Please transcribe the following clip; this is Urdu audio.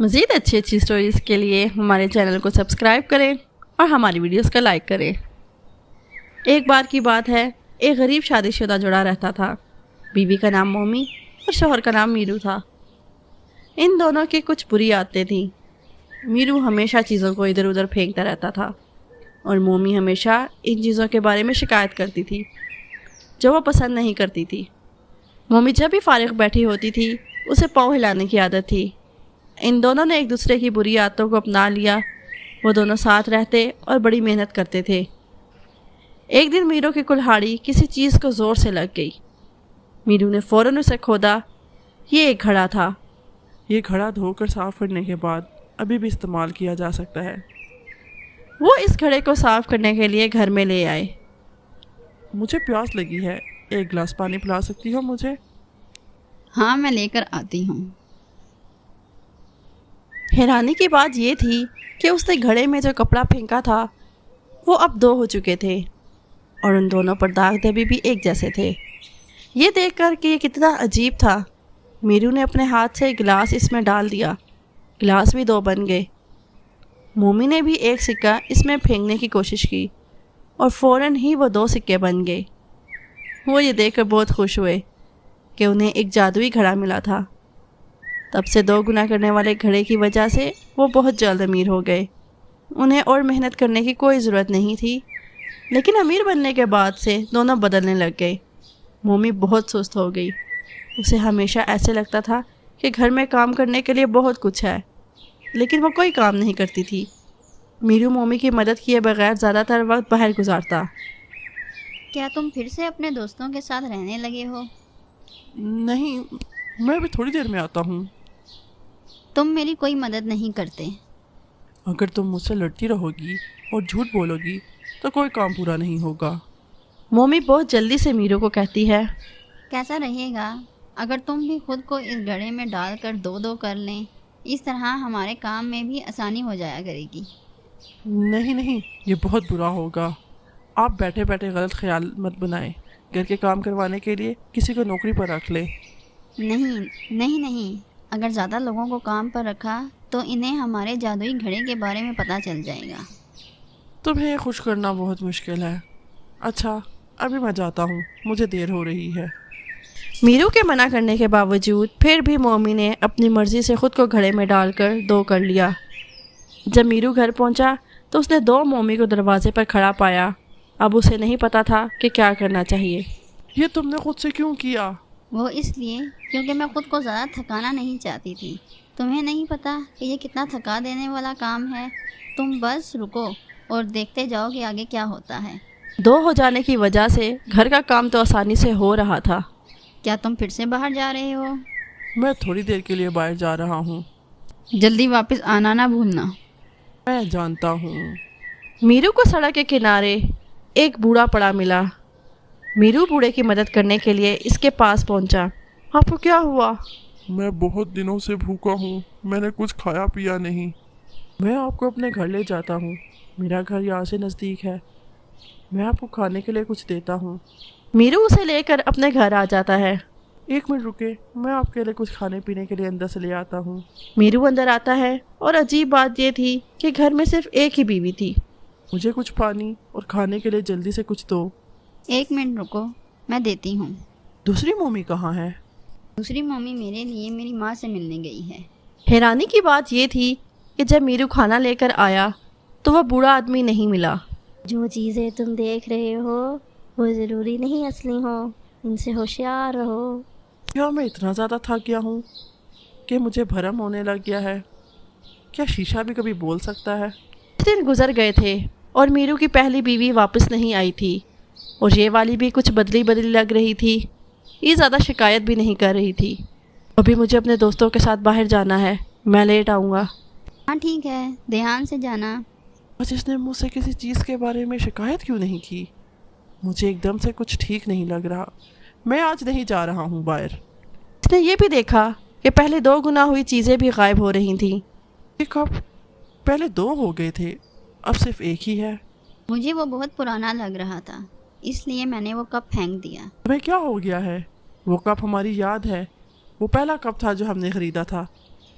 مزید اچھی اسٹوریز کے لیے ہمارے چینل کو سبسکرائب کریں اور ہماری ویڈیوز کا لائک کریں۔ ایک بار کی بات ہے، ایک غریب شادی شدہ جوڑا رہتا تھا۔ بیوی کا نام مومی اور شوہر کا نام میرو تھا۔ ان دونوں کی کچھ بری عادتیں تھیں۔ میرو ہمیشہ چیزوں کو ادھر ادھر پھینکتا رہتا تھا اور مومی ہمیشہ ان چیزوں کے بارے میں شکایت کرتی تھی جو وہ پسند نہیں کرتی تھی۔ مومی جب بھی فارغ بیٹھی ہوتی تھی اسے پاؤں ہلانے کی عادت تھی۔ ان دونوں نے ایک دوسرے کی بری عادتوں کو اپنا لیا۔ وہ دونوں ساتھ رہتے اور بڑی محنت کرتے تھے۔ ایک دن میرو کی کلہاڑی کسی چیز کو زور سے لگ گئی۔ میرو نے فوراً اسے کھودا۔ یہ ایک گھڑا تھا۔ یہ گھڑا دھو کر صاف کرنے کے بعد ابھی بھی استعمال کیا جا سکتا ہے۔ وہ اس گھڑے کو صاف کرنے کے لیے گھر میں لے آئے۔ مجھے پیاس لگی ہے، ایک گلاس پانی پلا سکتی ہو مجھے؟ ہاں، میں لے کر آتی ہوں۔ حیرانی کی بات یہ تھی کہ اس نے گھڑے میں جو کپڑا پھینکا تھا وہ اب 2 ہو چکے تھے اور ان دونوں پر داغ دھبے بھی ایک جیسے تھے۔ یہ دیکھ کر کہ یہ کتنا عجیب تھا، میرو نے اپنے ہاتھ سے گلاس اس میں ڈال دیا۔ گلاس بھی 2 بن گئے۔ مومی نے بھی ایک سکہ اس میں پھینکنے کی کوشش کی اور فوراً ہی وہ 2 سکے بن گئے۔ وہ یہ دیکھ کر بہت خوش ہوئے کہ انہیں ایک جادوئی گھڑا ملا تھا۔ تب سے 2 گنا کرنے والے گھڑے کی وجہ سے وہ بہت جلد امیر ہو گئے۔ انہیں اور محنت کرنے کی کوئی ضرورت نہیں تھی، لیکن امیر بننے کے بعد سے دونوں بدلنے لگ گئے۔ مومی بہت سست ہو گئی۔ اسے ہمیشہ ایسے لگتا تھا کہ گھر میں کام کرنے کے لیے بہت کچھ ہے، لیکن وہ کوئی کام نہیں کرتی تھی۔ میرو مومی کی مدد کیے بغیر زیادہ تر وقت باہر گزارتا۔ کیا تم پھر سے اپنے دوستوں کے ساتھ رہنے لگے ہو؟ نہیں، میں ابھی تھوڑی دیر میں آتا ہوں۔ تم میری کوئی مدد نہیں کرتے۔ اگر تم مجھ سے لڑتی رہو گی اور جھوٹ بولو گی تو کوئی کام پورا نہیں ہوگا۔ مومی بہت جلدی سے میرو کو کہتی ہے، کیسا رہے گا اگر تم بھی خود کو اس گھڑے میں ڈال کر 2 کر لیں؟ اس طرح ہمارے کام میں بھی آسانی ہو جایا کرے گی۔ نہیں، یہ بہت برا ہوگا۔ آپ بیٹھے بیٹھے غلط خیال مت بنائیں۔ گھر کے کام کروانے کے لیے کسی کو نوکری پر رکھ لیں۔ نہیں، اگر زیادہ لوگوں کو کام پر رکھا تو انہیں ہمارے جادوئی گھڑے کے بارے میں پتہ چل جائے گا۔ تمہیں خوش کرنا بہت مشکل ہے۔ اچھا، ابھی میں جاتا ہوں، مجھے دیر ہو رہی ہے۔ میرو کے منع کرنے کے باوجود پھر بھی مومی نے اپنی مرضی سے خود کو گھڑے میں ڈال کر 2 کر لیا۔ جب میرو گھر پہنچا تو اس نے 2 مومی کو دروازے پر کھڑا پایا۔ اب اسے نہیں پتا تھا کہ کیا کرنا چاہیے۔ یہ تم نے خود سے کیوں کیا؟ وہ اس لیے کیونکہ میں خود کو زیادہ تھکانا نہیں چاہتی تھی۔ تمہیں نہیں پتا کہ یہ کتنا تھکا دینے والا کام ہے۔ تم بس رکو اور دیکھتے جاؤ کہ آگے کیا ہوتا ہے۔ 2 ہو جانے کی وجہ سے گھر کا کام تو آسانی سے ہو رہا تھا۔ کیا تم پھر سے باہر جا رہے ہو؟ میں تھوڑی دیر کے لیے باہر جا رہا ہوں۔ جلدی واپس آنا نہ بھولنا۔ میں جانتا ہوں۔ میرو کو سڑک کے کنارے ایک بوڑھا پڑا ملا۔ میرو بوڑھے کی مدد کرنے کے لیے اس کے پاس پہنچا۔ آپ کو کیا ہوا؟ میں بہت دنوں سے بھوکا ہوں، میں نے کچھ کھایا پیا نہیں۔ میں آپ کو اپنے گھر لے جاتا ہوں، میرا گھر یہاں سے نزدیک ہے۔ میں آپ کو کھانے کے لیے کچھ دیتا ہوں۔ میرو اسے لے کر اپنے گھر آ جاتا ہے۔ 1 منٹ رکے، میں آپ کے لیے کچھ کھانے پینے کے لیے اندر سے لے آتا ہوں۔ میرو اندر آتا ہے اور عجیب بات یہ تھی کہ گھر میں صرف ایک ہی بیوی تھی۔ مجھے کچھ پانی اور کھانے کے لیے جلدی سے کچھ دو۔ 1 منٹ رکو، میں دیتی ہوں۔ دوسری مومی کہاں ہے؟ دوسری مومی میرے لیے میری ماں سے ملنے گئی ہے۔ حیرانی کی بات یہ تھی کہ جب میرو کھانا لے کر آیا تو وہ بوڑھا آدمی نہیں ملا۔ جو چیزیں تم دیکھ رہے ہو وہ ضروری نہیں اصلی ہو، ان سے ہوشیار رہو۔ کیا میں اتنا زیادہ تھک گیا ہوں کہ مجھے بھرم ہونے لگ گیا ہے؟ کیا شیشہ بھی کبھی بول سکتا ہے؟ 2 دن گزر گئے تھے اور میرو کی پہلی بیوی واپس نہیں آئی تھی اور یہ والی بھی کچھ بدلی لگ رہی تھی۔ یہ زیادہ شکایت بھی نہیں کر رہی تھی۔ ابھی مجھے اپنے دوستوں کے ساتھ باہر جانا ہے، میں لیٹ آؤں گا۔ ہاں ٹھیک ہے، دھیان سے جانا۔ آج اس نے مجھ سے کسی چیز کے بارے میں شکایت کیوں نہیں کی؟ مجھے ایک دم سے کچھ ٹھیک نہیں لگ رہا۔ میں آج نہیں جا رہا ہوں باہر۔ اس نے یہ بھی دیکھا کہ پہلے 2 گنا ہوئی چیزیں بھی غائب ہو رہی تھیں۔ یہ کب؟ پہلے 2 ہو گئے تھے، اب صرف 1 ہی ہے۔ مجھے وہ بہت پرانا لگ رہا تھا، اس لیے میں نے وہ کپ پھینک دیا۔ تمہیں کیا ہو گیا ہے؟ وہ کپ ہماری یاد ہے، وہ پہلا کپ تھا جو ہم نے خریدا تھا۔